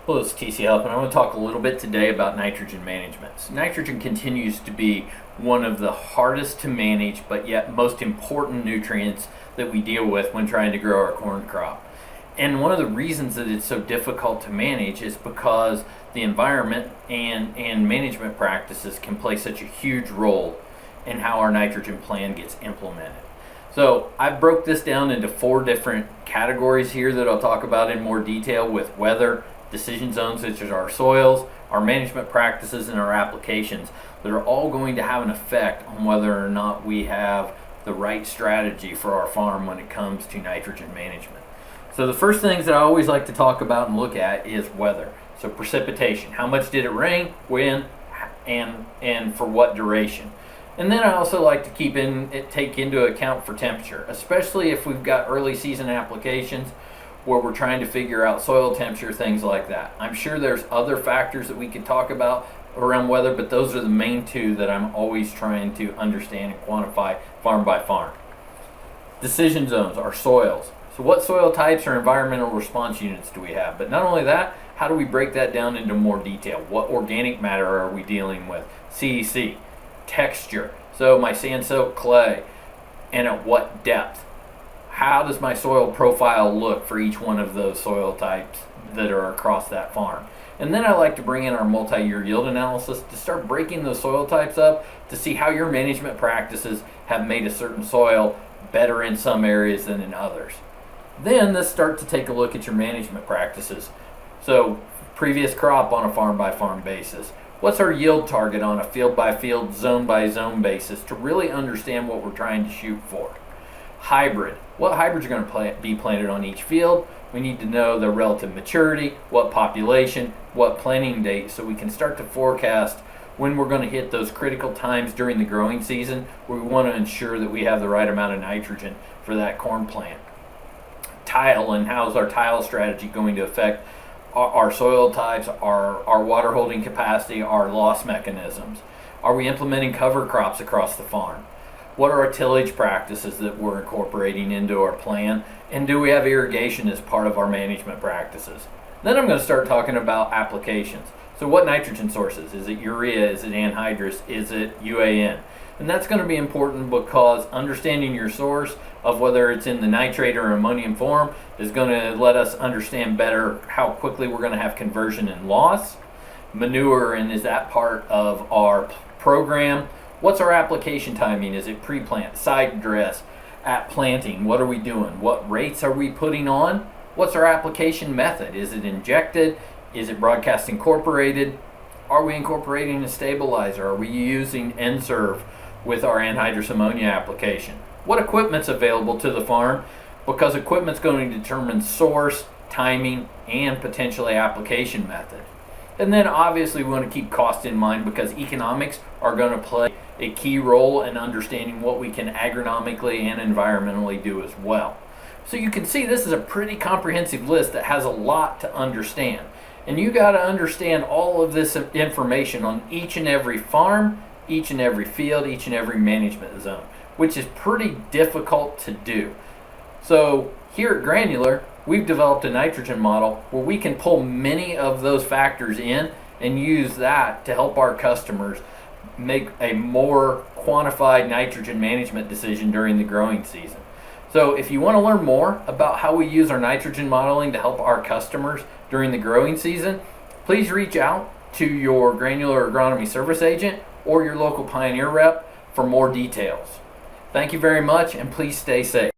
Hello, it's TC Health, and I want to talk a little bit today about nitrogen management. So nitrogen continues to be one of the hardest to manage, but yet most important nutrients that we deal with when trying to grow our corn crop. And one of the reasons that it's so difficult to manage is because the environment and management practices can play such a huge role in how our nitrogen plan gets implemented. So I broke this down into 4 different categories here that I'll talk about in more detail, with weather, decision zones such as our soils, our management practices, and our applications that are all going to have an effect on whether or not we have the right strategy for our farm when it comes to nitrogen management. So the first things that I always like to talk about and look at is weather. So precipitation, how much did it rain, when, and for what duration. And then I also like to take into account for temperature, especially if we've got early season applications where we're trying to figure out soil temperature, things like that. I'm sure there's other factors that we could talk about around weather, but those are the main 2 that I'm always trying to understand and quantify farm by farm. Decision zones are soils. So what soil types or environmental response units do we have? But not only that, how do we break that down into more detail? What organic matter are we dealing with? CEC, texture, so my sand soaked clay, and at what depth? How does my soil profile look for each one of those soil types that are across that farm? And then I like to bring in our multi-year yield analysis to start breaking those soil types up to see how your management practices have made a certain soil better in some areas than in others. Then let's start to take a look at your management practices. So previous crop on a farm by farm basis. What's our yield target on a field by field, zone by zone basis to really understand what we're trying to shoot for? Hybrid. What hybrids are going to be planted on each field? We need to know the relative maturity, what population, what planting date, so we can start to forecast when we're going to hit those critical times during the growing season where we want to ensure that we have the right amount of nitrogen for that corn plant. Tile, and how's our tile strategy going to affect our soil types, our water holding capacity, our loss mechanisms? Are we implementing cover crops across the farm? What are our tillage practices that we're incorporating into our plan? And do we have irrigation as part of our management practices? Then I'm going to start talking about applications. So what nitrogen sources? Is it urea? Is it anhydrous? Is it UAN? And that's going to be important because understanding your source of whether it's in the nitrate or ammonium form is going to let us understand better how quickly we're going to have conversion and loss. Manure, and is that part of our program? What's our application timing? Is it pre-plant, side dress, at planting? What are we doing? What rates are we putting on? What's our application method? Is it injected? Is it broadcast incorporated? Are we incorporating a stabilizer? Are we using N-Serve with our anhydrous ammonia application? What equipment's available to the farm? Because equipment's going to determine source, timing, and potentially application method. And then obviously we want to keep cost in mind because economics are going to play a key role in understanding what we can agronomically and environmentally do as well. So you can see this is a pretty comprehensive list that has a lot to understand. And you got to understand all of this information on each and every farm, each and every field, each and every management zone, which is pretty difficult to do. So here at Granular, we've developed a nitrogen model where we can pull many of those factors in and use that to help our customers make a more quantified nitrogen management decision during the growing season. So if you want to learn more about how we use our nitrogen modeling to help our customers during the growing season, please reach out to your Granular Agronomy Service Agent or your local Pioneer rep for more details. Thank you very much, and please stay safe.